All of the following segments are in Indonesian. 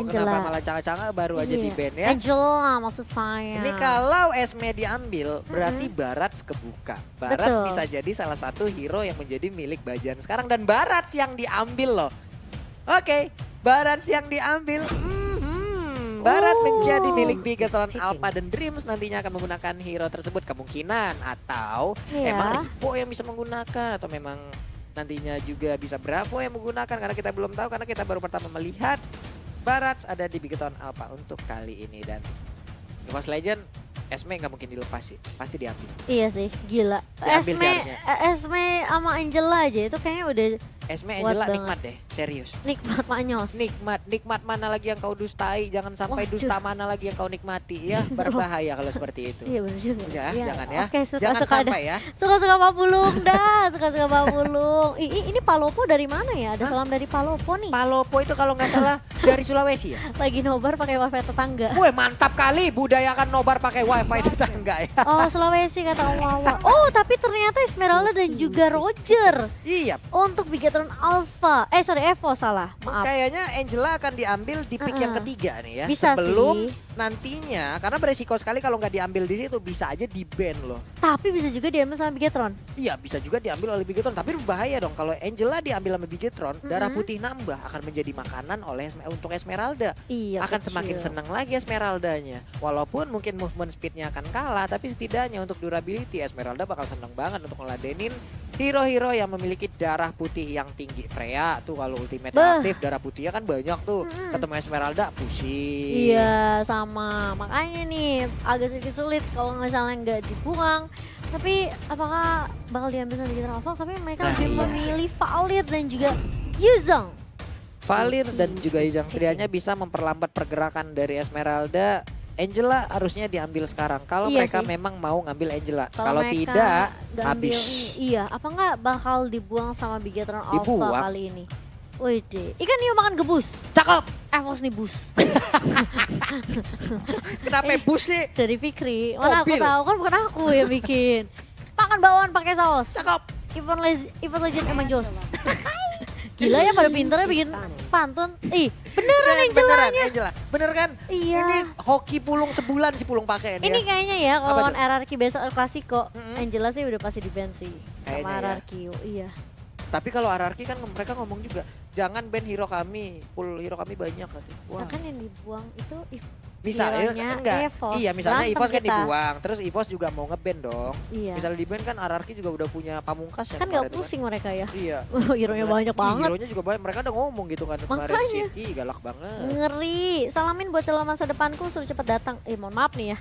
kenapa malah Chang'e baru aja di ban ya. Angela maksud saya. Ini kalau Esme diambil berarti Barats kebuka. Barats bisa jadi salah satu hero yang menjadi milik Bajan sekarang. Dan Barats yang diambil loh. Oke, Barats yang diambil. Barat menjadi milik Bigetron Alpha dan Dreams nantinya akan menggunakan hero tersebut kemungkinan. Atau emang Ripo yang bisa menggunakan. Atau memang nantinya juga bisa Bravo yang menggunakan. Karena kita belum tahu, karena kita baru pertama melihat Barats ada di Bigetron Alpha untuk kali ini. Dan EVOS Legend, Esme nggak mungkin dilepas sih, pasti diambil. Iya sih, gila. Esme sama Angela aja itu kayaknya udah. Esme Angela nikmat deh, serius. Nikmat Manyos. Nikmat mana lagi yang kau dustai, jangan sampai dusta mana lagi yang kau nikmati ya, berbahaya kalau seperti itu. Iya benar juga. Ya, jangan ya. Oke, jangan sampai ya. Suka-suka Pak Pulung dah, suka-suka Pak Pulung. Ini Palopo dari mana ya? Ada salam dari Palopo nih. Palopo itu kalau nggak salah dari Sulawesi ya? Lagi nobar pakai wifi tetangga. Wih mantap kali, budayakan nobar pakai wifi tetangga ya. Oh Sulawesi kata Om Wawa. Oh tapi ternyata Esmeralda dan juga Roger. Iya. Untuk Bigetron Alpha, Evo salah, maaf. Kayaknya Angela akan diambil di pick yang ketiga nih ya. Bisa sebelum sih. Nantinya, karena beresiko sekali kalau nggak diambil di situ bisa aja di ban loh. Tapi bisa juga diambil sama Bigetron. Iya bisa juga diambil oleh Bigetron, tapi berbahaya dong kalau Angela diambil sama Bigetron, darah putih nambah akan menjadi makanan untuk Esmeralda. Iya. Akan semakin senang lagi Esmeraldanya. Walaupun mungkin movement speednya akan kalah, tapi setidaknya untuk durability Esmeralda bakal senang banget untuk ngeladenin hero-hero yang memiliki darah putih yang tinggi. Freya tuh kalau ultimate aktif darah putihnya kan banyak tuh. Ketemu Esmeralda pusing. Iya sama, makanya nih agak sedikit sulit kalau misalnya nggak dibuang. Tapi apakah bakal diambil sama Bigetron Alpha? Tapi mereka lebih memilih Valir dan juga Yuzong. Valir dan juga Yuzong setidaknya bisa memperlambat pergerakan dari Esmeralda. Angela harusnya diambil sekarang kalau mereka memang mau ngambil Angela. Kalau tidak habis. Iya, apa nggak bakal dibuang sama Bigetron Alpha kali ini? Wih, ikan Nio makan gebus. Cakep. Evos nih bus. Kenapa bus sih? Dari Fikri. Mana aku tahu kan bukan aku yang bikin. Makan bakwan pakai saus. Cakep. Evos Legend emang jos. Gila ya pada pinternya bikin pantun. Beneran Angelanya. Bener kan? Iya. Ini hoki Pulung sebulan si Pulung pakai ini kayaknya ya kalau lawan RRQ besok Klasiko, Angela sih udah pasti di ban sih sama RRQ. Iya. Tapi kalau RRQ kan mereka ngomong juga, jangan ban hero kami, full hero kami banyak. Wah. Nah kan yang dibuang itu misalnya enggak, iya misalnya EVOS kan dibuang, terus EVOS juga mau nge-ban dong. Iya. Misalnya di ban kan RRQ juga udah punya pamungkas kan nggak pusing mereka ya. Iya. Hero-nya banyak banget. Hero-nya juga banyak, mereka udah ngomong gitu kan kemarin sih. Galak banget. Ngeri. Salamin buat calon masa depanku suruh cepat datang. Mohon maaf nih ya.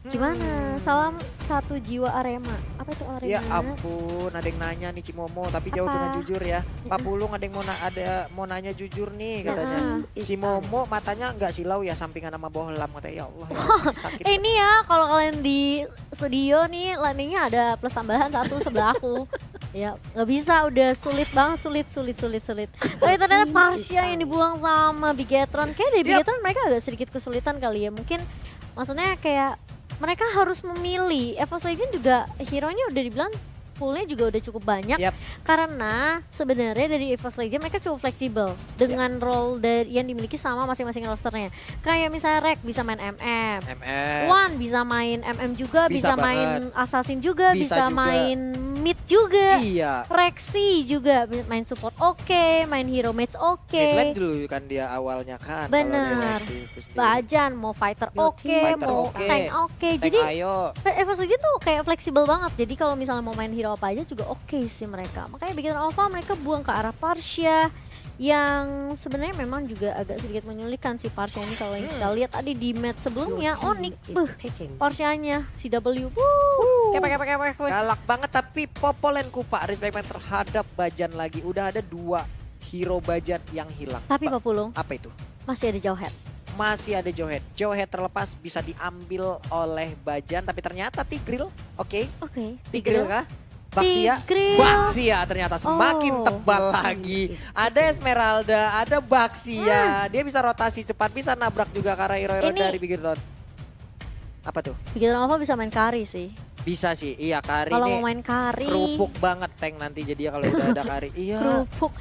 Gimana? Salam satu jiwa Arema. Apa itu Arema? Ya ampun, ada yang nanya nih Cimomo, tapi jawab dengan jujur ya. Pak Pulung ada yang mau nanya jujur nih katanya. Cimomo matanya nggak silau ya, sampingan sama bohlam katanya. Ya Allah ya, sakit. Ini ya kalau kalian di studio nih landingnya ada plus tambahan satu sebelah aku. Ya nggak bisa, udah sulit banget, sulit. Tapi ternyata Parsia yang dibuang sama Bigetron. Kayak dari Bigetron mereka agak sedikit kesulitan kali ya. Mungkin maksudnya kayak mereka harus memilih. EVOS Legend juga hero-nya udah dibilang poolnya juga udah cukup banyak. Karena sebenarnya dari EVOS Legend mereka cukup fleksibel dengan role yang dimiliki sama masing-masing rosternya. Kayak misalnya Rek bisa main MM. Wan bisa main MM juga, bisa main Assassin juga, bisa main mid juga. Iya. Rexy juga main support main hero match Mid lane dulu kan dia awalnya kan. Bener. Bajan mau fighter mau tank Jadi EVOS Legend tuh kayak fleksibel banget. Jadi kalau misalnya mau main hero apa aja juga sih mereka. Makanya Bigetron Alpha mereka buang ke arah Parsia yang sebenarnya memang juga agak sedikit menyulitkan si Parsia ini kalau kita lihat tadi di match sebelumnya Onyx Parsianya CW kepek. Galak banget, tapi Popolen Kupa respect terhadap Bajan lagi. Udah ada 2 hero Bajan yang hilang. Tapi Pak Pulung, apa itu? masih ada Jauhead. Masih ada Jauhead. Jauhead terlepas bisa diambil oleh Bajan, tapi ternyata Tigreal. Oke. Tigreal kah? Baxia ternyata semakin tebal lagi. Ada Esmeralda, ada Baxia. Dia bisa rotasi cepat, bisa nabrak juga karena hero-hero dari Bigetron. Apa tuh? Bigetron Alpha bisa main carry sih. Bisa sih, iya Kari Kalau nih mau main carry. kerupuk banget tank nanti jadinya kalau udah ada Kari. Iya. Kerupuk.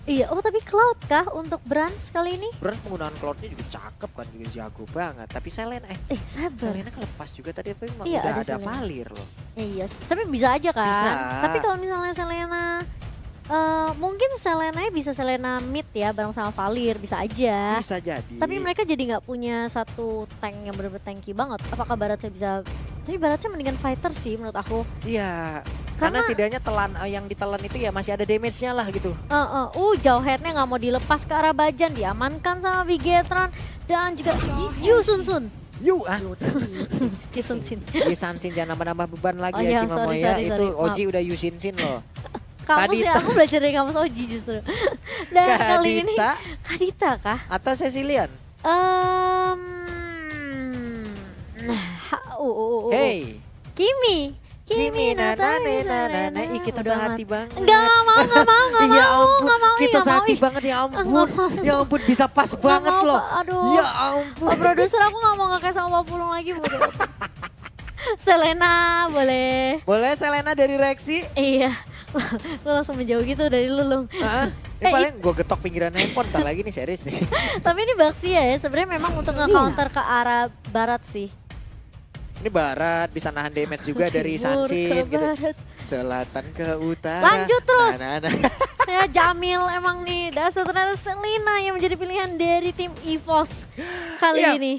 Iya, oh tapi Cloud kah untuk Brands kali ini? Beras penggunaan cloudnya juga cakep kan, juga jago banget. Tapi Selena Sabar. Selena kelepas juga tadi, tapi memang Iya, udah ada ada Selena. Valir loh. Iya, tapi bisa aja kan. Bisa. Tapi kalau misalnya Selena, mungkin Selena bisa Selena mid ya bareng sama Valir, bisa aja. Bisa jadi. Tapi mereka jadi nggak punya satu tank yang bener-bener tanky banget. Apakah Baratnya bisa? Tapi Baratnya mendingan fighter sih menurut aku. Iya. Karena tidaknya telan yang ditelan itu ya masih ada damage-nya lah gitu. Jauh headnya nggak mau dilepas ke arah Bajan, diamankan sama Bigetron dan juga Yu Sun Sun. Yu Sun Sin. Yusansin jangan nambah-nambah beban lagi Oh ya iya, Cimamoya. sorry, Itu maaf. Oji udah Yusinsin loh. Kamu sih, Kadita. aku belajar dari kamus Oji justru. Dan kali ini Kadita Kadita kah? atau Cecilian? Hey. Kimi Ih kita sehati banget. Enggak mau, Ya ampun, nggak mau, kita nggak mau, sehati ih. banget ya Nggak ampun. mau. Ya ampun bisa pas banget mau, loh. Pak. Aduh. Ya ampun. Produser aku nggak mau ngakak sama Papulung lagi. Selena boleh. Boleh Selena dari Rexi? Iya. Lu langsung menjauh gitu dari Lulung. Hah? Ini paling gue getok pinggiran handphone, ntar lagi nih serius nih. Tapi ini Baxia ya, sebenarnya memang untuk nge-counter ke arah barat sih. Ini barat bisa nahan damage juga dari Timur Sansin ke gitu. barat. Selatan ke utara. Lanjut terus. Nah. Ya Jamil emang nih, dasar ternyata Selena yang menjadi pilihan dari tim EVOS kali Iya. ini.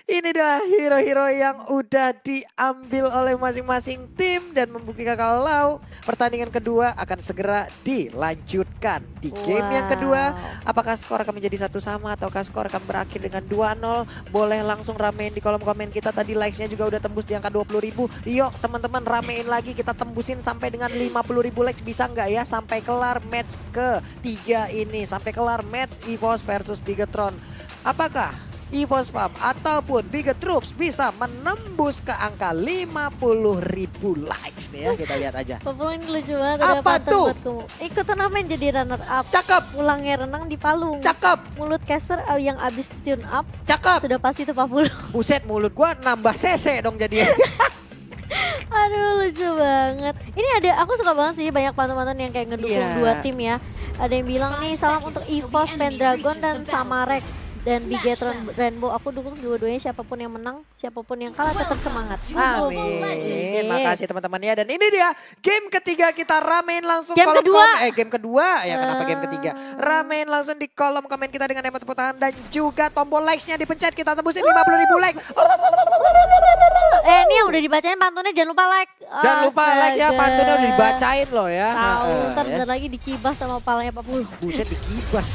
Ini adalah hero-hero yang udah diambil oleh masing-masing tim dan membuktikan kalau pertandingan kedua akan segera dilanjutkan. Di game yang kedua, apakah skor akan menjadi 1 sama ataukah skor akan berakhir dengan 2-0? Boleh langsung ramein di kolom komen kita, tadi likes-nya juga udah tembus di angka 20.000. Yuk teman-teman ramein lagi, kita tembusin sampai dengan 50.000 likes, bisa nggak ya sampai kelar match ketiga ini, sampai kelar match EVOS versus Bigetron. Apakah EVOS Farm ataupun Biget Troops bisa menembus ke angka 50.000 likes nih ya, kita lihat aja. Papulung ini lucu banget. Apa tuh? Ikut turnamen jadi runner up. Cakep, Pulangnya renang di Palung. cakep, Mulut caster yang abis tune up. cakep. Sudah pasti itu Papulung. Buset, mulut gua nambah cc dong jadinya. Aduh lucu banget. Ini ada, aku suka banget sih banyak panton-panton yang kayak ngedukung Iya. dua tim ya. Ada yang bilang nih salam untuk EVOS, Pendragon dan Samarek. Dan Bigetron Rainbow, aku dukung dua-duanya, siapapun yang menang, siapapun yang kalah tetap semangat. Amin. Oke. Makasih teman-teman ya. Dan ini dia game ketiga, kita ramein langsung Game kolom kedua. game kedua. Ya kenapa game ketiga? Ramein langsung di kolom komen kita dengan emot tepuk tangan dan juga tombol likes-nya dipencet, kita tembusin 50.000 like. Ini yang udah dibacain pantunnya jangan lupa like. Jangan lupa like ya, Astaga. pantunnya udah dibacain loh ya. Tahu, ntar Ya. bentar lagi dikibas sama palanya Papulung. Buset dikibas.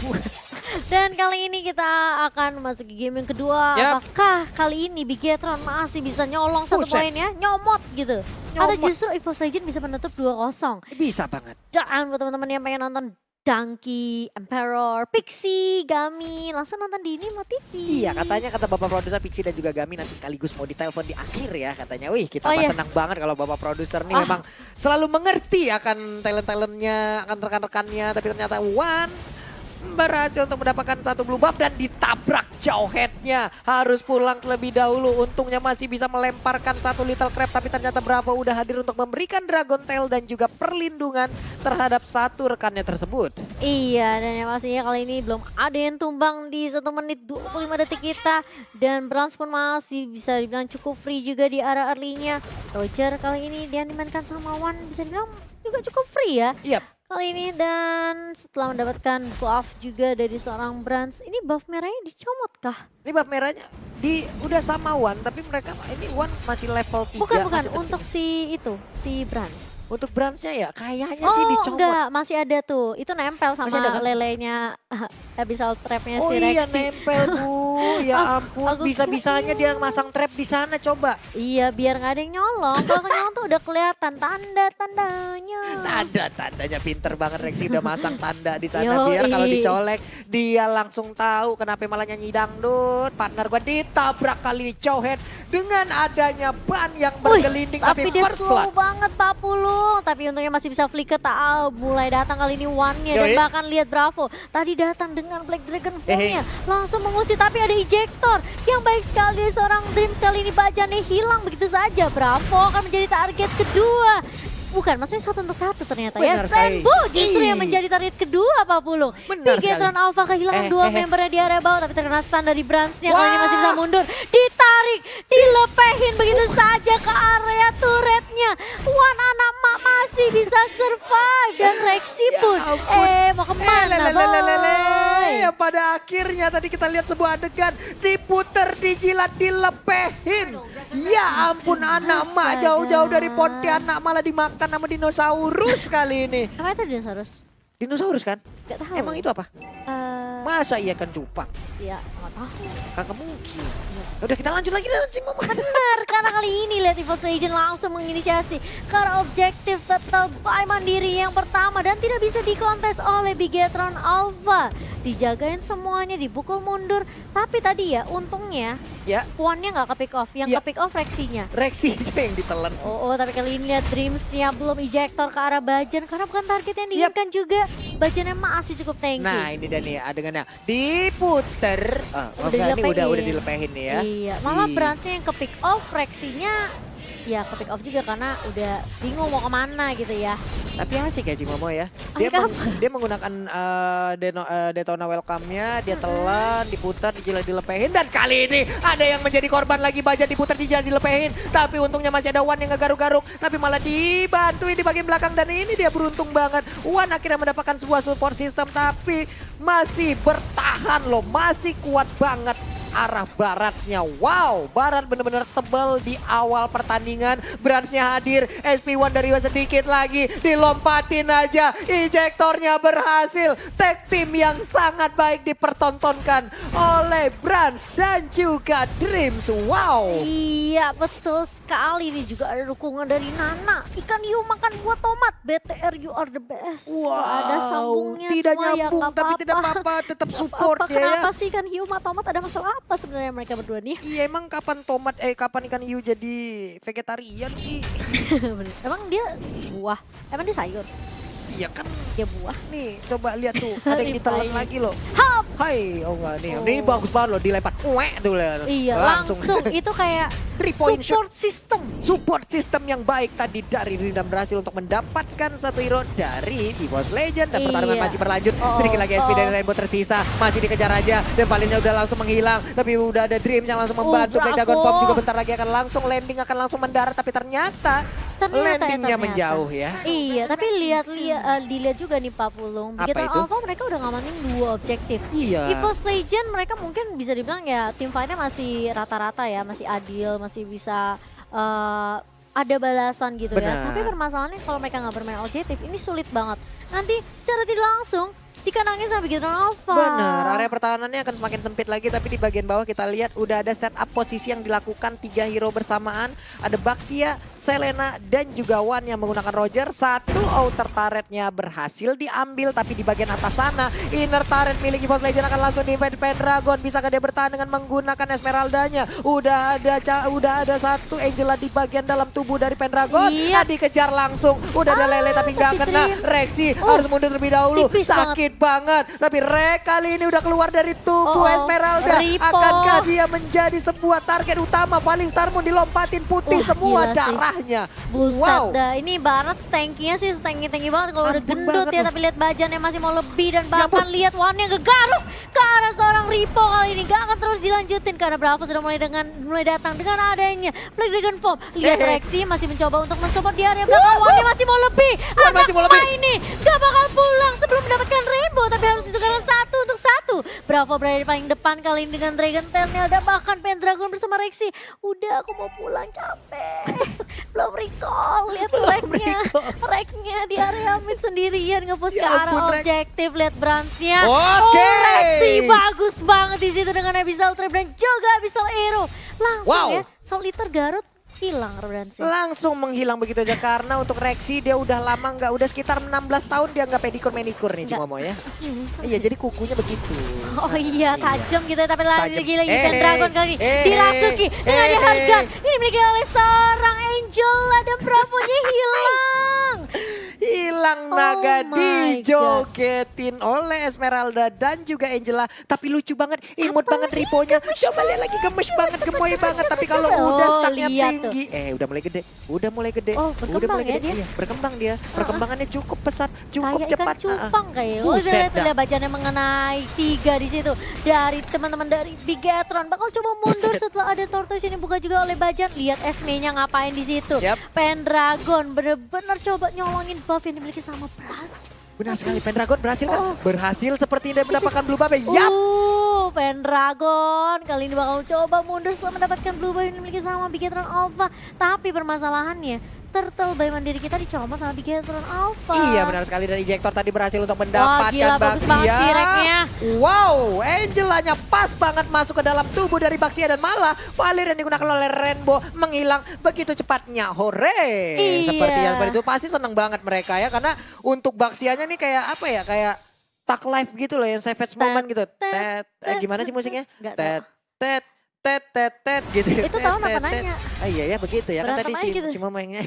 Dan kali ini kita akan memasuki game yang kedua. Yap. Apakah kali ini Bigetron masih bisa nyolong satu Buset. poin ya? Nyomot gitu. Atau Nyomot. justru EVOS Legend bisa menutup 2-0. Bisa banget. Dan buat teman-teman yang pengen nonton Donkey, Emperor, Pixie, Gami, langsung nonton di Nimo TV. Iya, katanya kata Bapak Produser Pixie dan juga Gami nanti sekaligus mau ditelepon di akhir ya katanya. Wih, kita Oh, mah iya. senang banget kalau Bapak Produser nih memang selalu mengerti akan talent-talentnya, akan rekan-rekannya. Tapi ternyata Wan berhasil untuk mendapatkan satu blue buff dan ditabrak jauh headnya. Harus pulang terlebih dahulu. Untungnya masih bisa melemparkan satu Little Crab. Tapi ternyata Bravo udah hadir untuk memberikan Dragon Tail dan juga perlindungan terhadap satu rekannya tersebut. Iya, dan yang pastinya kali ini belum ada yang tumbang di 1 menit 25 detik kita. Dan Browns pun masih bisa dibilang cukup free juga di arah early-nya. Roger kali ini dia dimainkan sama Wan, bisa dibilang juga cukup free ya Iya. kali ini. Dan setelah mendapatkan buff juga dari seorang Browns, ini buff merahnya dicomot kah? Ini buff merahnya udah sama Wan, tapi mereka ini Wan masih level 3. Bukan, masih untuk si Browns. Untuk branchnya ya kayaknya sih dicomot. Enggak, masih ada tuh. Itu nempel sama Masih ada kan? lelenya abyssal trapnya Oh si iya Rexy. nempel Bu, ya ampun aku bisa-bisanya dia masang trap di sana coba. Iya, biar nggak ada yang nyolong. Kalau nyolong tuh udah kelihatan tanda-tandanya. Tandanya pinter banget Rexy udah masang tanda di sana Yoi. biar kalau dicolek dia langsung tahu kenapa malah nyanyi dangdut. Partner gua ditabrak kali ini Cowhead dengan adanya ban yang bergelinding tapi dia first slow blood. banget 40. Tapi untungnya masih bisa flicker. Mulai datang kali ini One-nya dan Yoi. bahkan lihat Bravo. Tadi datang dengan Black Dragon Fall-nya. Langsung mengusir tapi ada ejector yang baik sekali dari seorang Dreams. Kali ini Bajannya hilang begitu saja. Bravo akan menjadi target kedua. Bukan, maksudnya 1 untuk 1 ternyata ya. Benar sekali. Rainbow justru yang menjadi target kedua Pak Pulung. Benar Bigetron sekali. Alpha kehilangan 2 membernya di area bawah, tapi terkena stun dari Brands-nya. Kali ini masih bisa mundur. Ditarik, dilepehin begitu saja ke area turretnya. Wan anak mak masih bisa survive. Dan Rexy Ya pun, ampun. mau kemana boy? Ya pada akhirnya tadi kita lihat sebuah adegan diputer, dijilat, dilepehin. Ya ampun anak mak, Astaga. jauh-jauh dari Pontianak malah dimakan sama dinosaurus kali ini. Apa itu dinosaurus? Dinosaurus kan? Gak tahu. Emang itu apa? Masa iya kan cupang? Ya, gak tahu. Kagak mungkin. Udah kita lanjut lagi dan Mama. Benar, karena kali ini lihat Evil Legend langsung menginisiasi karena objektif tetap by mandiri yang pertama dan tidak bisa dikontes oleh Bigetron Alpha. Dijagain semuanya, dipukul mundur, tapi tadi ya untungnya Ya, puannya nggak ke pick off, yang Ya. ke pick off Rexy-nya. Rexy aja yang ditelan. Oh, tapi kali ini lihat Dreams-nya belum ejector ke arah Bajan karena bukan target yang diinginkan juga. Bajannya masih cukup tanky. Nah ini dia nih adegannya diputer. Udah Enggak, ini udah dilepehin. dilepehin nih ya. Iya, malah Ih. Brands-nya yang ke pick off, Rexy-nya ya ke pick off juga karena udah bingung mau kemana gitu ya. Tapi asik ya Cimomo ya. Asik apa? Dia menggunakan Detona Welcome-nya, dia telan, diputar, dijilat, dilepehin. Dan kali ini ada yang menjadi korban lagi, Bajan diputar, dijilat, dilepehin. Tapi untungnya masih ada Wan yang ngegaruk-garuk. Tapi malah dibantuin di bagian belakang dan ini dia beruntung banget. Wan akhirnya mendapatkan sebuah support system tapi masih bertahan loh, masih kuat banget. Arah Baratsnya, wow, Barat benar-benar tebal di awal pertandingan. Brands-nya hadir, SP1 dari sedikit lagi, dilompatin aja, ejektornya berhasil. Tag team yang sangat baik dipertontonkan oleh Brands dan juga Dreams, wow. Iya, betul sekali. Ini juga ada dukungan dari Nana. Ikan hiu makan buah tomat, BTR you are the best. Wah, ada sambungnya. Tidak cuma ya nyambung nggak tapi tidak apa-apa. apa-apa, tetap Nggak support apa-apa. dia ya. Kenapa sih ikan hiu sama tomat ada masalah apa sebenarnya mereka berdua nih? Iya emang kapan kapan ikan hiu jadi vegetarian sih? Bener. Emang dia buah? Emang dia sayur? Iya kan Dia buah? nih coba lihat tuh ada yang ditelan Replay. lagi loh. Hop! Hai, oh enggak nih. Oh. Ini bagus banget loh dilempar. Uek tuh lihat. Iya, langsung. Itu kayak 3-point support system. Support system yang baik tadi dari Rindam berhasil untuk mendapatkan satu hero dari Evos Legend dan pertarungan Iya. masih berlanjut. Oh, Sedikit lagi SP oh. dari Rainbow tersisa, masih dikejar aja dan palingnya udah langsung menghilang. Tapi udah ada Dreams yang langsung membantu. Black Dragon Bravo. Pop juga bentar lagi akan langsung landing, akan langsung mendarat tapi ternyata landingnya menjauh ya. Iya, tapi dilihat juga nih Pak Pulung. Apa Bigetron itu? Alpha mereka udah ngamanin 2 objektif. Iya. Evos Legend mereka mungkin bisa dibilang ya tim fight-nya masih rata-rata ya, masih adil, masih bisa ada balasan gitu ya. Benar. Tapi permasalahannya kalau mereka nggak bermain objektif ini sulit banget. Nanti secara tidak langsung dikanangin sama Bigetron Alpha. Benar, area pertahanannya akan semakin sempit lagi tapi di bagian bawah kita lihat udah ada setup posisi yang dilakukan 3 hero bersamaan. Ada Baxia, Selena dan juga Wan yang menggunakan Roger. Satu outer turretnya berhasil diambil tapi di bagian atas sana inner turret milik Evos Legend akan langsung di-invade Pendragon. Bisakah dia bertahan dengan menggunakan Esmeraldanya? Udah ada satu Angela di bagian dalam tubuh dari Pendragon. Iya. Dikejar langsung. Udah ada Lele tapi nggak tapi kena. Dreams. Rexy harus mundur terlebih dahulu. tipis Sakit banget. Tapi Rek kali ini udah keluar dari tubuh Esmeralda. Ripo. Akankah dia menjadi sebuah target utama? Paling Starmoon dilompatin putih Wah, semua gila sih. darahnya. Buset Wow. dah, ini Barat tankinya sih tanki banget kalau udah Ampun gendut banget ya, loh. tapi lihat Bajan yang masih mau lebih dan Ya bahkan ampun. lihat Wan yang gegaruk ke arah seorang Ripo kali ini gak akan terus dilanjutin karena Bravo sudah mulai datang dengan adanya Black Dragon Form. Lihat Hehe. Rexy masih mencoba untuk mencoba di area belakang. Wan yang masih mau lebih. Wan Anak masih mau lebih. Ma ini gak bakal pulang sebelum mendapatkan Rainbow tapi harus ditukarkan 1 untuk 1. Bravo berada di paling depan kali ini dengan Dragon Tail-nya ada bahkan Pendragon bersama Rexy. Udah aku mau pulang capek. Belum recall, lihat reknya di area mid sendirian nge-push ke Ya arah ampun, Rek. objektif. Lihat Brands-nya. Oke. Oh, Rexy bagus banget di situ dengan Abyssal Trap dan juga Abyssal Arrow. Langsung Wow. ya, Solitaire Garut hilang Brands-nya. Langsung menghilang begitu aja karena untuk Rexy dia udah lama nggak, udah sekitar 16 tahun dia nggak pedikur-manikur nih Nggak. Cimomo ya. Iya jadi kukunya begitu. Oh iya, tajam gitu ya, tapi Tajam. lagi Pendragon kali ini dirasuki dengan dihargai. Ini dimiliki oleh seorang Angela dan Bravo-nya hilang. Kilang naga my dijogetin oleh Esmeralda dan juga Angela. Tapi lucu banget, imut banget Riponya. Coba lihat lagi, gemes banget, gemoy banget. Tapi kalau udah stacknya lihat tinggi, udah mulai gede. Udah mulai gede. Oh, udah berkembang mulai ya gede. dia? Iya, berkembang dia. Perkembangannya cukup pesat, cukup Kayak cepat. ikan cupang kayak. Oh, Buset udah dah. lihat bacaannya mengenai 3 di situ dari teman-teman dari Bigetron. Bakal coba mundur Buset. setelah ada Tortoise ini buka juga oleh Bajan. Lihat Esme-nya ngapain di situ. Yap. Pendragon bener-bener coba nyolongin buff yang dimiliki sama Brans. Benar sekali, Pendragon berhasil kan? Oh. Berhasil seperti dia mendapatkan blue buff. Yap. Pendragon kali ini bakal coba mundur setelah mendapatkan blue buff yang dimiliki sama Bigetron Alpha. Tapi permasalahannya Turtle by Mandiri kita dicomot sama Bigetron Alpha. Iya benar sekali, dan ejector tadi berhasil untuk mendapatkan gila, bagus banget Baxia. sih reknya. Wow, Angelanya pas banget masuk ke dalam tubuh dari Baxia dan malah Valir yang digunakan oleh Rainbow menghilang begitu cepatnya. Hore! Iya. Seperti yang seperti itu pasti seneng banget mereka ya, karena untuk Baxianya nih kayak apa ya, kayak Tag Life gitu loh, yang savage moment gitu. Gimana sih musiknya? Nggak Tet, tet, tet, tet, tet gitu. Itu tahu apa nanya? Ah, iya ya begitu ya, kan Berantem tadi aja gitu. Cimoma yang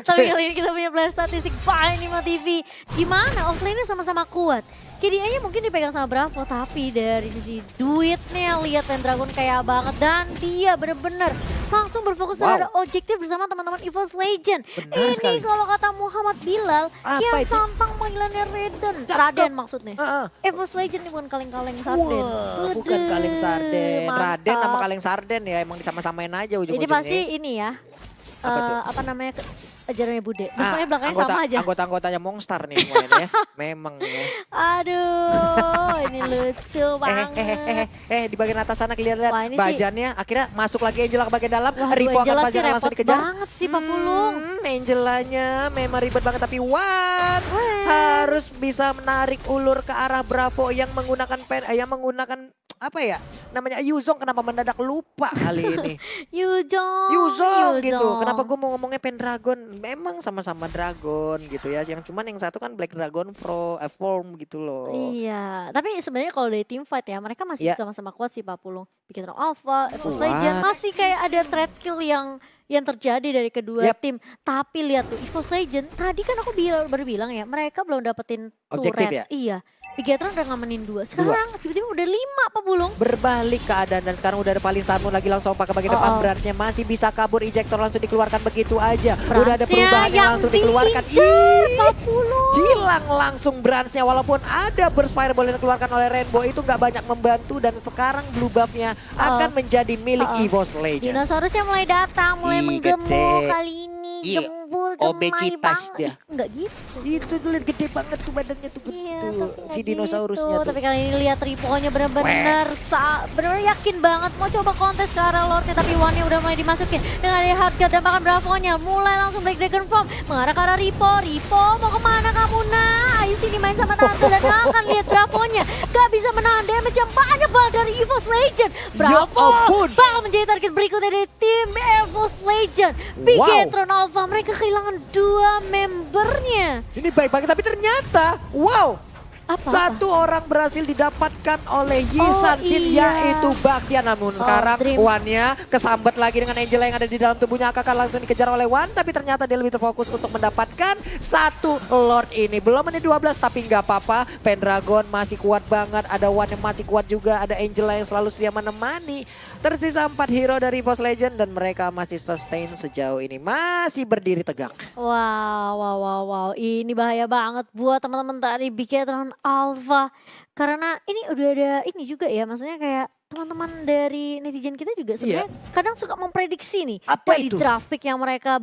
Tapi kali ini kita punya player statistik by Nimo TV. Gimana offlane-nya sama-sama kuat. KDA-nya mungkin dipegang sama Bravo, tapi dari sisi duitnya lihat Pendragon kaya banget dan dia bener-bener langsung berfokus terhadap objektif bersama teman-teman EVOS Legend. Benar Ini sekali. kalau kata Muhammad Bilal, Apa Kian itu? Santang panggilannya Raiden. Cakep. Raden maksudnya. Heeh. EVOS Legend ini bukan kaleng-kaleng Sarden. Wah, bukan kaleng sarden. Mantap. Raden sama kaleng sarden ya, emang sama-samain aja ujung-ujungnya. Ini pasti ini ya, Apa tuh? apa namanya, ajarannya Bude. Pokoknya belakangnya sama aja. Anggota-anggotanya Mongstar nih semuanya ya. Memang ya. Aduh, ini lucu banget. Di bagian atas sana kelihatan Wah, ini sih- Bajannya akhirnya masuk lagi Angela ke bagian dalam. Wah, Ripo akan Angela pasti sih langsung repot dikejar. banget sih Pak Pulung. Angelanya memang ribet banget, tapi Wan harus bisa menarik ulur ke arah Bravo yang menggunakan yang menggunakan apa ya namanya Yuzong. Kenapa mendadak lupa kali ini? Yuzong gitu. Kenapa gue mau ngomongnya Pendragon? Memang sama-sama dragon gitu ya. Yang cuman yang satu kan Black Dragon form gitu loh. Iya, tapi sebenarnya kalau dari team fight ya, mereka masih Iya. sama-sama kuat sih Pak Pulung. Bikin Alpha, EVOS Kuat. Legend, masih kayak ada threat kill yang terjadi dari kedua Yep. tim. Tapi lihat tuh EVOS Legend, tadi kan aku baru bilang ya, mereka belum dapetin Objektif turret. ya? Iya. Bigetron udah ngamenin 2. Sekarang tiba-tiba udah 5 Pak Pulung. Berbalik keadaan dan sekarang udah ada paling Starmoon lagi langsung pakai bagian depan. Bransnya masih bisa kabur, ejector langsung dikeluarkan begitu aja. Udah ada Bransnya perubahan yang langsung dikeluarkan. diincar, Ih, Pak Pulung. hilang langsung Bransnya, walaupun ada burst fireball yang dikeluarkan oleh Rainbow itu nggak banyak membantu, dan sekarang blue buff-nya akan menjadi milik EVOS Legends. Dinosaurusnya mulai datang, mulai Ih, menggemuk gede. kali ini. Iya, Gembul, obesitas gemai banget. dia. Ih, enggak gitu. Itu tuh lihat gede banget tuh badannya tuh, Iya, tuh, tapi nggak si dinosaurusnya gitu. tuh. Tapi kali ini lihat Riponya bener-bener bener yakin banget mau coba kontes ke arah Lordnya, tapi One-nya udah mulai dimasukin dengan ada hardcore dan bahkan Bravo-nya mulai langsung Black Dragon Form mengarah ke arah Ripo. Ripo mau kemana kamu nak? Ayo sini main sama tante dan akan lihat Bravo-nya gak bisa menahan damage yang banyak banget dari EVOS Legend. Bravo ampun. bakal menjadi target berikutnya dari tim EVOS Legend. Bigetron Alpha mereka kehilangan 2 membernya. Ini baik banget, tapi ternyata wow, Apa? satu orang berhasil didapatkan oleh Yisan Shin, iya. yaitu Baxia. Namun sekarang Dream. Wan-nya kesambet lagi dengan Angela yang ada di dalam tubuhnya. Akan langsung dikejar oleh Wan, tapi ternyata dia lebih terfokus untuk mendapatkan satu Lord ini. Belum menit 12, tapi nggak apa-apa. Pendragon masih kuat banget, ada Wan yang masih kuat juga, ada Angela yang selalu sedia menemani. Tersisa 4 hero dari EVOS Legend dan mereka masih sustain sejauh ini, masih berdiri tegak. Wow. Ini bahaya banget buat teman-teman tadi Bigetron Alpha. Karena ini udah ada ini juga ya, maksudnya kayak teman-teman dari netizen kita juga sebenarnya kadang suka memprediksi nih. Apa dari itu? grafik yang mereka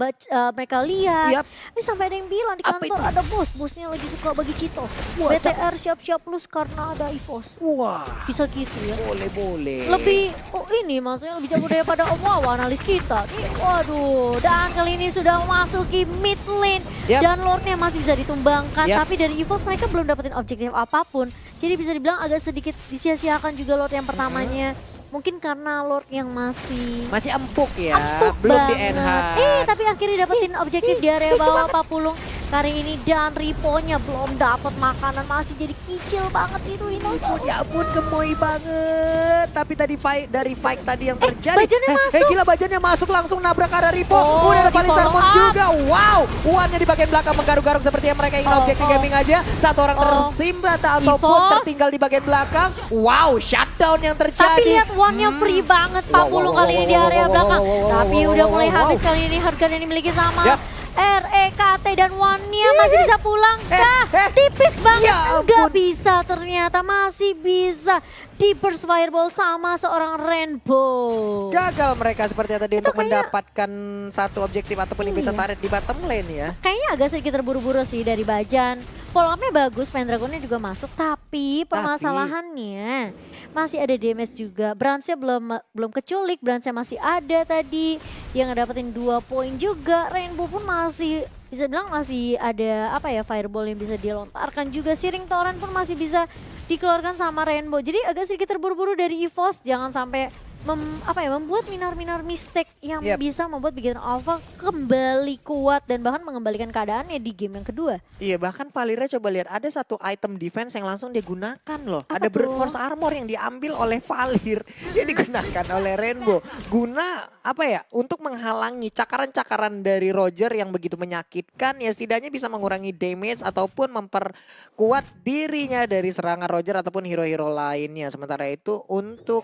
mereka lihat. Yap. Ini sampai ada yang bilang di Apa kantor itu? ada bosnya lagi suka bagi Cheetos. Wah, BTR siap-siap plus karena ada EVOS. Wah, Bisa gitu ya. boleh. Lebih ini maksudnya lebih jago daripada Om Wawa analis kita nih. Waduh, dan kali ini sudah memasuki mid lane dan Lordnya masih bisa ditumbangkan, tapi dari EVOS mereka belum dapetin objektif apapun. Jadi bisa dibilang agak sedikit disia-siakan juga Lord yang pertamanya. Mungkin karena Lord yang masih empuk ya, empuk belum di banget. enhance. Tapi akhirnya dapetin objektif di area bawah Pak Pulung. kali ini. Dan Riponya belum dapat makanan, masih jadi kicil banget itu Inozo. Ya ampun, gemoy banget. Tapi tadi dari fight tadi yang terjadi. Bajannya masuk. Gila, bajannya masuk langsung nabrak ke arah Ripo. Oh, Udah ada Paling di-follow Sarmon up. juga. Wow, Uannya di bagian belakang menggaruk-garuk seperti yang mereka ingin objektif gaming aja. Satu orang tersimbat ataupun Evos. tertinggal di bagian belakang. Wow, shutdown yang terjadi. Tapi lihat one-nya free banget 40 kali ini di area belakang. Tapi udah mulai habis kali ini harga yang dimiliki sama Yap. REKT dan one-nya masih bisa pulang kah? Tipis banget, Ya nggak ampun. bisa ternyata, masih bisa di burst fireball sama seorang Rainbow. Gagal mereka seperti tadi untuk kayaknya- mendapatkan satu objektif ataupun inhibitor turret di bottom lane ya. Kayaknya agak sedikit terburu-buru sih dari Bajan. Follow-up-nya bagus, Pendragonnya juga masuk, tapi permasalahannya masih ada damage juga. Bransnya belum keculik, Bransnya masih ada tadi. Yang ngedapetin 2 poin juga. Rainbow pun masih bisa bilang masih ada apa ya, fireball yang bisa dilontarkan juga. Siring Torrent pun masih bisa dikeluarkan sama Rainbow. Jadi agak sedikit terburu-buru dari EVOS, jangan sampai membuat minor-minor mistake yang Yep. bisa membuat Beginner Alpha kembali kuat dan bahkan mengembalikan keadaannya di game yang kedua. Iya, bahkan Valira coba lihat ada satu item defense yang langsung dia gunakan loh. Apa Ada tuh? Burst Force Armor yang diambil oleh Valir. Dia digunakan oleh Rainbow. Guna apa ya? Untuk menghalangi cakaran-cakaran dari Roger yang begitu menyakitkan. Ya setidaknya bisa mengurangi damage ataupun memperkuat dirinya dari serangan Roger ataupun hero-hero lainnya. Sementara itu untuk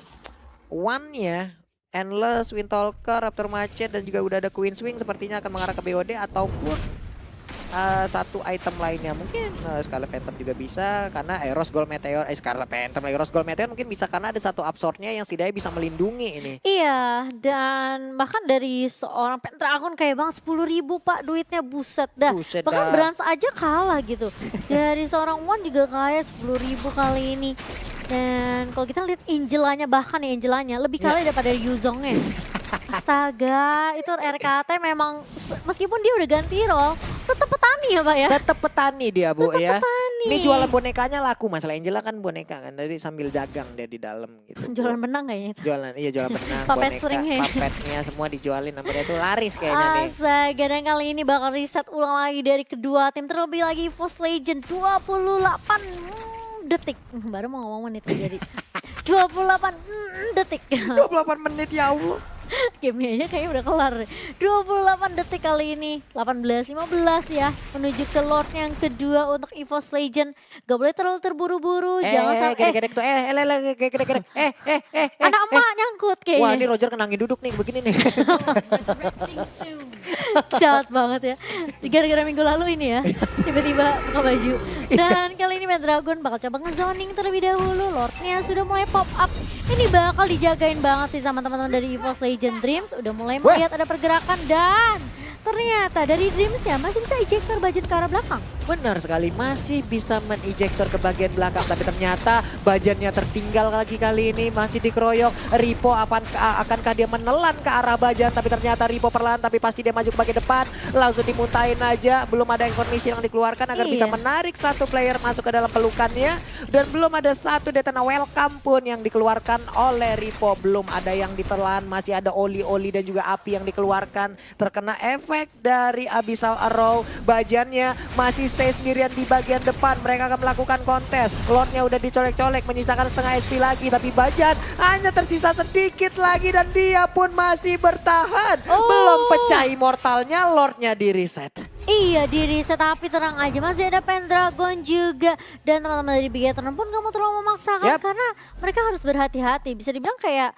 One-nya Endless, Windtalker, Raptor Macet dan juga udah ada Queen Swing sepertinya akan mengarah ke BOD ataupun satu item lainnya. Mungkin Scarlet Phantom juga bisa karena Eros Gold Meteor, Scarlet Phantom lagi Eros Gold Meteor mungkin bisa karena ada satu absorb-nya yang setidaknya bisa melindungi ini. Iya, dan bahkan dari seorang Pendragon kayak bang 10.000 Pak duitnya, buset dah. Buset Bahkan dah. Brans aja kalah gitu. Dari seorang One juga kayak 10.000 kali ini. Dan kalau kita lihat Angelanya, bahkan ya Angelanya lebih kali daripada Yuzongnya. Astaga, itu RKT memang meskipun dia udah ganti role, tetap petani ya Pak ya? Tetap petani dia Bu Tetap ya. petani. Ini jualan bonekanya laku, masalah Angela kan boneka kan, jadi sambil dagang dia di dalam gitu. Bu. Jualan benang kayaknya itu. Jualan benang, Puppet boneka, stringnya. puppetnya semua dijualin namanya itu laris kayaknya nih. Astaga, dan kali ini bakal reset ulang lagi dari kedua tim. Terlebih lagi Force Legend 28 detik. Baru mau ngomong menit jadi 28 detik. 28 menit ya Allah. Gamenya kayaknya udah kelar. 28 detik kali ini. 18-15 ya. Menuju ke Lord yang kedua untuk EVOS Legend. Gak boleh terlalu terburu-buru. Jangan sampai gedek-gedek tuh, gedek-gedek. anak emak nyangkut kayaknya. Wah, ini Roger kenangin duduk nih begini nih. Jahat banget ya. Gara-gara minggu lalu ini ya. Tiba-tiba buka baju. Dan kali ini Pendragon bakal coba nge-zoning terlebih dahulu. Lordnya sudah mulai pop up. Ini bakal dijagain banget sih sama teman-teman dari EVOS Legend Dreams. Udah mulai melihat ada pergerakan dan ternyata dari Dreams ya masih bisa ejector Bajan ke arah belakang. Benar sekali, masih bisa men-ejector ke bagian belakang. Tapi ternyata Bajannya tertinggal lagi kali ini, masih dikeroyok. Ripo akankah dia menelan ke arah Bajan? Tapi ternyata Ripo perlahan, tapi pasti dia maju ke bagian depan. Langsung dimuntahin aja, belum ada informasi yang dikeluarkan agar bisa menarik satu player masuk ke dalam pelukannya. Dan belum ada satu Detana welcome pun yang dikeluarkan oleh Ripo. Belum ada yang ditelan, masih ada oli-oli dan juga api yang dikeluarkan. Terkena efek dari Abyssal Arrow. Bajannya masih stay sendirian di bagian depan. Mereka akan melakukan kontes. Lordnya udah dicolek-colek, menyisakan setengah SP lagi. Tapi Bajan hanya tersisa sedikit lagi dan dia pun masih bertahan. Belum pecah immortalnya, Lordnya di reset. Iya di reset, tapi tenang aja masih ada Pendragon juga. Dan teman-teman dari Bigetron pun gak mau terlalu memaksakan karena mereka harus berhati-hati. Bisa dibilang kayak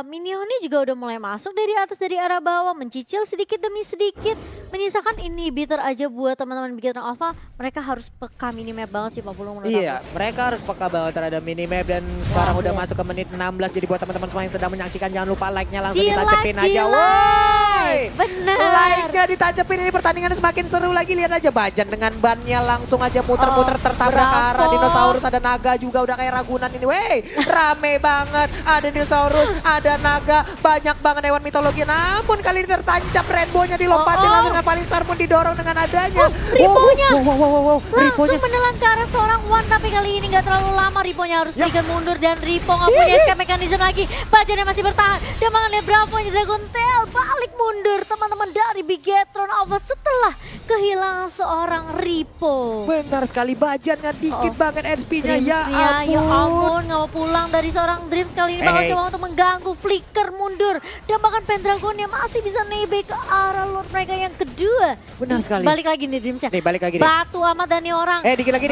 minionnya juga udah mulai masuk dari atas dari arah bawah, mencicil sedikit demi sedikit, menyisakan inhibitor aja buat teman-teman Bigetron Alpha. Mereka harus peka minimap banget sih 40 menurut Iya, mereka harus peka banget terhadap minimap dan sekarang udah masuk ke menit 16. Jadi buat teman-teman semua yang sedang menyaksikan jangan lupa like-nya langsung ditancapin aja. Woi, bener. Like-nya ditancapin, ini pertandingan semakin seru lagi. Lihat aja Bajan dengan bannya langsung aja muter-muter tertabrak ke arah dinosaurus. Ada naga juga udah kayak Ragunan ini. Wey, rame banget. Ada dinosaurus, ada naga, banyak banget hewan mitologi. Namun kali ini tertancap, Rainbow-nya dilompatin langsung dengan paling star pun didorong dengan adanya. Riponya. Wow. Langsung menelan ke arah seorang Wan, tapi kali ini nggak terlalu lama. Riponya harus trigger mundur dan Ripo nggak punya escape mechanism lagi. Bajannya masih bertahan. Dia malah lihat Bravo Dragon Tail balik mundur teman-teman dari Bigetron Alpha setelah kehilangan seorang Ripo. Benar sekali, Bajan kan dikit banget HP-nya. Ya ampun, nggak mau pulang dari seorang Dreams kali ini bakal coba untuk mengganggu. Flicker mundur dan bahkan Pendragonnya masih bisa nebe ke arah Lord mereka yang kedua. Benar sekali. Balik lagi nih Dreams ya. Nih balik lagi nih. Batu amat dan nih orang. Dikit lagi.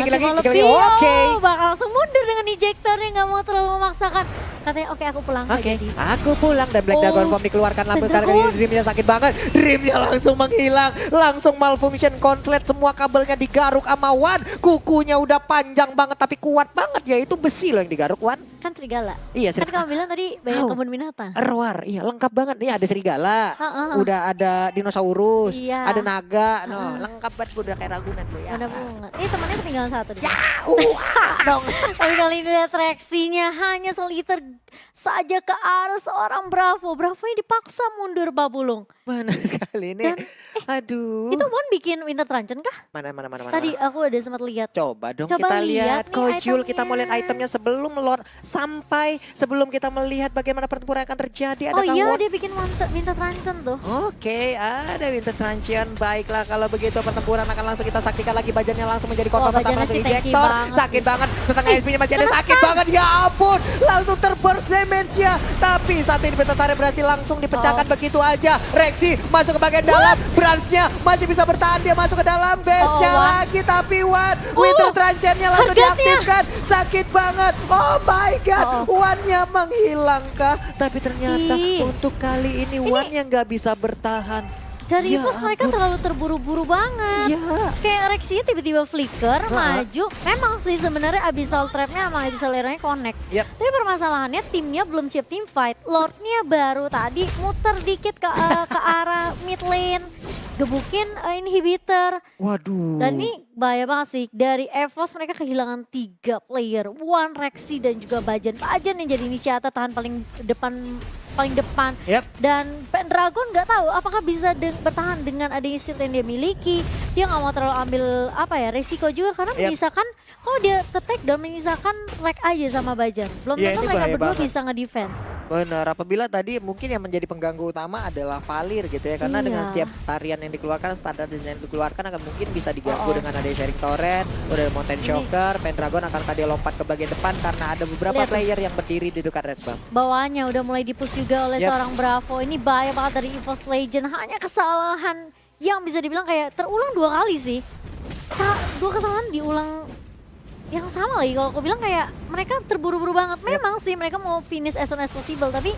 Oke. Bakal langsung mundur dengan ejectornya, nggak mau terlalu memaksakan. Katanya oke aku pulang Oke, saja. aku pulang dan Black Dragon Form dikeluarkan lampu karena Dreamnya sakit banget. Dreamnya langsung menghilang, langsung malfunction konslet, semua kabelnya digaruk sama Wan. Kukunya udah panjang banget tapi kuat banget, ya itu besi loh yang digaruk Wan. Kan serigala. Iya, Kan kamu bilang tadi banyak kebun binatang. Roar, iya lengkap banget. Iya ada serigala, udah ada dinosaurus, ada naga, lengkap banget udah kayak Ragunan lo ya. Udah banget. Ini temannya ketinggalan satu deh. Ya, dong. Tapi kali ini lihat reaksinya hanya seliter saja ke arah seorang Bravo. Bravo yang dipaksa mundur Babulung. Mana sekali ini. Aduh. Itu Wan bikin Winter Truncheon kah? Mana. Tadi aku ada sempat lihat. Coba dong kita lihat. Kojul kita mau lihat itemnya sebelum sampai sebelum kita melihat bagaimana pertempuran akan terjadi. Oh iya dia bikin Winter Truncheon tuh. Oke, ada Winter Truncheon. Baiklah kalau begitu pertempuran akan langsung kita saksikan lagi. Bajannya langsung menjadi korban pertama langsung ejector. Sakit banget. Setengah SP-nya masih ada sakit banget. Ya ampun. Langsung terburst damage-nya. Tapi satu inhibitor turret berhasil langsung dipecahkan begitu aja. Rexy masuk ke bagian dalam. Branch-nya masih bisa bertahan. Dia masuk ke dalam base-nya lagi. Tapi Wan, Winter Truncheon-nya langsung diaktifkan. Sakit banget. Oh my god. Wan-nya menghilang kah? Tapi ternyata untuk kali ini Wan-nya nggak bisa bertahan. Dari EVOS mereka terlalu terburu-buru banget. Kayak Rexy tiba-tiba flicker, maju. Memang sih sebenarnya Abyssal Trap-nya sama Abyssal Arrow-nya connect. Tapi permasalahannya timnya belum siap team fight. Lord-nya baru tadi muter dikit ke arah mid lane. Gebukin inhibitor. Waduh. Dan ini bahaya banget sih. Dari EVOS mereka kehilangan 3 player. Wan, Rexy dan juga Bajan. Bajan yang jadi inisiator tahan paling depan. Dan Pendragon nggak tahu apakah bisa bertahan dengan adanya shield yang dia miliki. Dia nggak mau terlalu ambil resiko juga karena menyisakan kalau dia ke-take dan menyisakan lag aja sama Bajan. Belum tentu mereka berdua bisa nge-defense. Benar, apabila tadi mungkin yang menjadi pengganggu utama adalah Valir gitu ya. Karena dengan tiap tarian yang dikeluarkan, standar desain yang dikeluarkan akan mungkin bisa diganggu dengan adanya sharing torrent, udah Mountain Shocker, Pendragon akankah dia lompat ke bagian depan karena ada beberapa player yang berdiri di dekat red buff. Bawaannya udah mulai dipush juga oleh seorang Bravo. Ini bahaya banget dari EVOS Legend. Hanya kesalahan yang bisa dibilang kayak terulang 2 kali sih. 2 kesalahan diulang yang sama lagi. Kalau aku bilang kayak mereka terburu-buru banget. Memang sih mereka mau finish as soon as possible. Tapi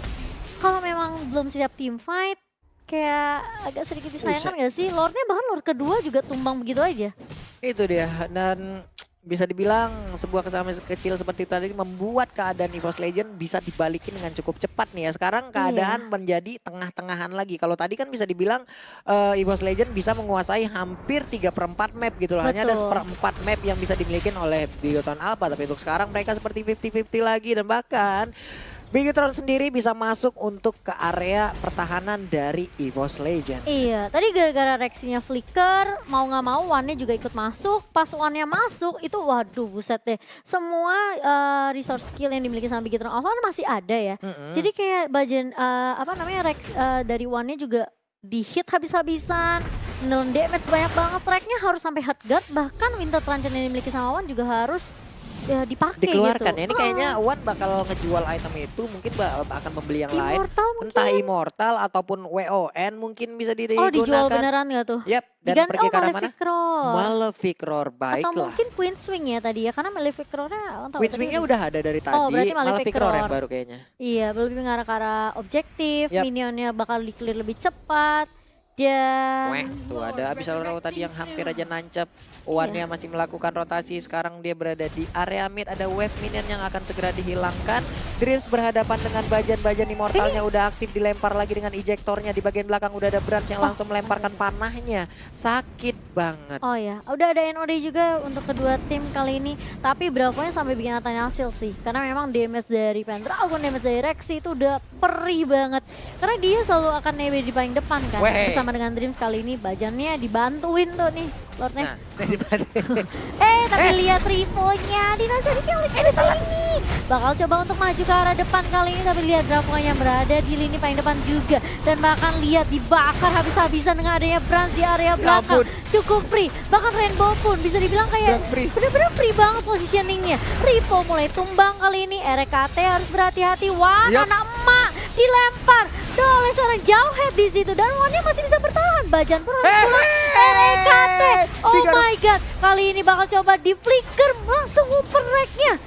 kalau memang belum siap team fight, kayak agak sedikit disayangkan gak sih? Lordnya bahkan Lord kedua juga tumbang begitu aja. Itu dia. Dan bisa dibilang sebuah kesalahan kecil seperti itu tadi membuat keadaan EVOS Legend bisa dibalikin dengan cukup cepat nih ya. Sekarang keadaan menjadi tengah-tengahan lagi. Kalau tadi kan bisa dibilang EVOS Legend bisa menguasai hampir 3/4 map gitu loh. Hanya ada 1/4 map yang bisa dimiliki oleh Bigetron Alpha. Tapi untuk sekarang mereka seperti 50-50 lagi. Dan bahkan Bigetron sendiri bisa masuk untuk ke area pertahanan dari EVOS Legend. Iya, tadi gara-gara Rexy-nya flicker, mau nggak mau Wan-nya juga ikut masuk. Pas Wan-nya masuk, itu waduh buset deh. Semua resource skill yang dimiliki sama Bigetron Alpha masih ada ya. Jadi kayak Bajan, Rex dari Wan-nya juga di-hit habis-habisan. Non-damage banyak banget, tracknya harus sampai hard guard. Bahkan Winter Truncheon yang dimiliki sama Wan juga harus dipakai dikeluarkan gitu. Ya. Ini kayaknya Wan bakal ngejual item itu, mungkin akan membeli yang lain. Mungkin. Entah Immortal ataupun WON mungkin bisa digunakan. Dijual beneran gak tuh? Yap, dan pergi ke arah mana? Malefic Roar, baiklah. Atau mungkin Queen Swing ya tadi ya, karena Malefic Roar-nya Queen Swing-nya udah ada dari tadi, berarti Malefic Roar yang baru kayaknya. Iya, lebih mengarah ke arah objektif, minionnya bakal di-clear lebih cepat. Dan tuh ada Abyssal Arrow tadi yang hampir aja nancep. Wan-nya masih melakukan rotasi. Sekarang dia berada di area mid. Ada wave minion yang akan segera dihilangkan. Dreams berhadapan dengan Bajan Immortalnya udah aktif, dilempar lagi dengan ejektornya. Di bagian belakang udah ada Branch yang langsung melemparkan panahnya. Sakit banget. Oh ya, udah ada NOD juga untuk kedua tim kali ini. Tapi Bravo-nya sampai bikin Nathaniel sih. Karena memang damage dari Pendragon, damage dari Rexy itu udah perih banget. Karena dia selalu akan nebe di paling depan kan. Bersama bersama dengan Dreams kali ini Bajannya dibantuin tuh nih Lordnya. Nah, Tapi lihat Rivonya, Dinosaurus yang ini bakal coba untuk maju ke arah depan kali ini, tapi lihat Draconya berada di lini paling depan juga, dan bahkan lihat dibakar habis-habisan dengan adanya Brans di area belakang. Cukup free, bahkan Rainbow pun bisa dibilang kayak bener-bener free banget positioningnya. Rivo mulai tumbang kali ini, RKT harus berhati-hati. Wah, anak emak dilempar oleh seorang Jauhead di situ, dan Wonnya masih bisa bertahan. Bajan pun harus pulang. RKT, oh my god, kali ini bakal coba di flicker langsung super rack-nya.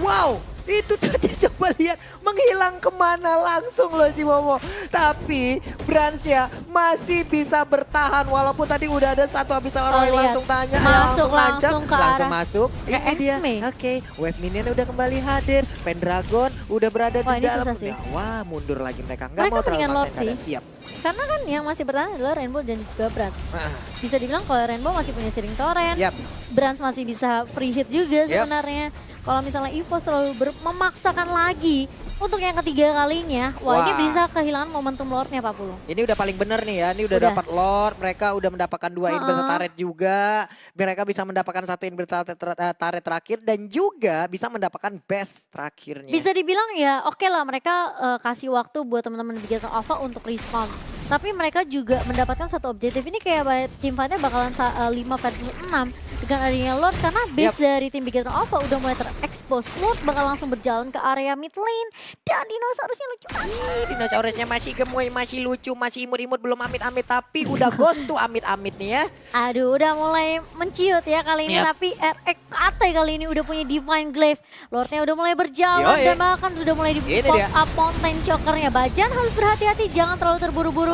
Wow, itu tadi coba lihat menghilang kemana langsung loh si Momo. Tapi Bransnya masih bisa bertahan walaupun tadi udah ada satu Abyssal Roy langsung tanya, langsung ke arah masuk. Ini dia. Oke, wave minion udah kembali hadir. Pendragon udah berada di dalam. Wah, mundur lagi mereka. Nggak mau terlalu maksain keadaan. Karena kan yang masih bertahan adalah Rainbow dan juga Brans. Bisa dibilang kalau Rainbow masih punya Searing Torrent, Brans masih bisa free hit juga sebenarnya. Kalau misalnya EVOS terlalu memaksakan lagi untuk yang ketiga kalinya, wah ini bisa kehilangan momentum Lordnya Pak Pulung. Ini udah paling bener nih ya, ini udah dapat Lord, mereka udah mendapatkan 2 inverted turret juga. Mereka bisa mendapatkan 1 inverted turret terakhir dan juga bisa mendapatkan best terakhirnya. Bisa dibilang ya oke lah mereka kasih waktu buat teman-teman Bigetron Alpha untuk respawn. Tapi mereka juga mendapatkan satu objektif, ini kayak tim fightnya bakalan 5 versus 6 dengan adanya Lord, karena base dari tim Bigetron Alpha udah mulai terekspos. Lord bakal langsung berjalan ke area mid lane, dan dinosaurusnya lucu banget. Dinosaurusnya masih gemoy, masih lucu, masih imut-imut, belum amit-amit, tapi udah ghost tuh amit-amit nih ya. Aduh, udah mulai menciut ya kali ini, tapi RKT kali ini udah punya Divine Glaive. Lordnya udah mulai berjalan dan bahkan sudah mulai di pop up mountain chokernya. Bajan harus berhati-hati, jangan terlalu terburu-buru.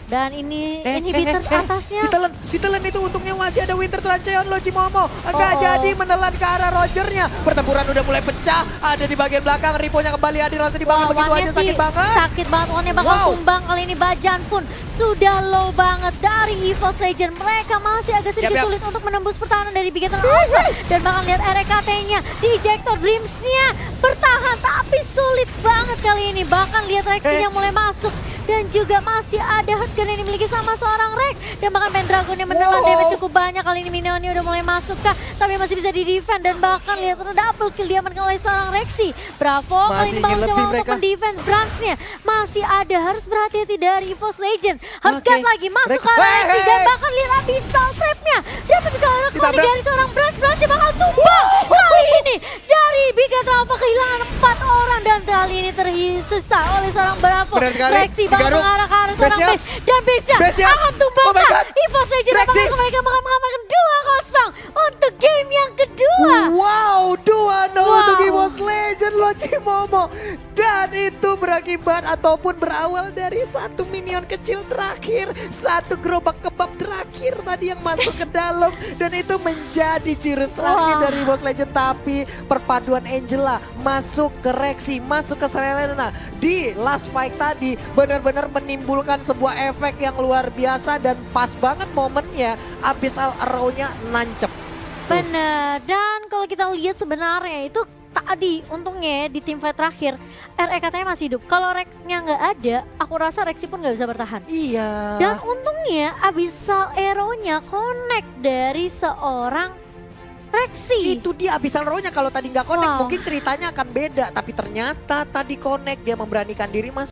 Dan ini inhibitor atasnya. Ditelan itu untungnya masih ada Winter Trancheon loh Cimomo. Enggak jadi menelan ke arah Rogernya. Pertempuran udah mulai pecah. Ada di bagian belakang. Riponya kembali hadir langsung dibangun begitu aja, sakit banget. Sakit banget, One-nya bakal tumbang kali ini. Bajan pun sudah low banget dari EVOS Legend. Mereka masih agak sedikit sulit untuk menembus pertahanan dari Bigetron Alpha. Dan bahkan lihat RKT-nya di ejector, Dreams-nya bertahan tapi sulit banget kali ini. Bahkan lihat Rexy yang mulai masuk. Dan juga masih ada hotgun yang dimiliki sama seorang Rex. Dan bahkan Pendragon yang menelan damage cukup banyak. Kali ini minionnya udah mulai masuk kah, tapi masih bisa di-defend. Dan bahkan lihat double kill diamankan oleh seorang Rexy. Bravo, kali ini bakal coba untuk mendefend Bransnya. Masih ada, harus berhati-hati dari EVOS Legend. Hotgun lagi masuk ke arah Rexy. Dan bahkan lihat Abyssal Trap-nya. Dapat bisa keluar dari seorang Brans. Bransnya bakal tumbang. Kali ini dari Bigetron Alpha kehilangan 4 orang. Dan kali ini tersisa oleh seorang Bravo. Rexy bakal mengarah ke arah seorang base, dan base-nya akan tumbangkan. EVOS Legend mereka bakal mengamankan 2-0 untuk game yang kedua. Wow, 2-0 untuk EVOS Legend loh Cimomo. Dan itu berakibat ataupun berawal dari satu minion kecil terakhir, satu gerobak kebab terakhir tadi yang masuk ke dalam, dan itu menjadi jurus terakhir dari EVOS Legend. Tapi perpaduan Angela masuk ke Rexy, masuk ke Selena di last fight tadi benar-benar menimbulkan sebuah efek yang luar biasa, dan pas banget momennya Abyssal Arrow-nya nancep. Bener, dan kalau kita lihat sebenarnya itu tadi untungnya di tim fight terakhir RE-nya masih hidup. Kalau Rek-nya nggak ada, aku rasa Rexy pun nggak bisa bertahan. Iya. Dan untungnya Abyssal Arrow-nya connect dari seorang Rexy. Itu dia Abyssal Arrow-nya, kalau tadi nggak connect mungkin ceritanya akan beda. Tapi ternyata tadi connect, dia memberanikan diri masuk.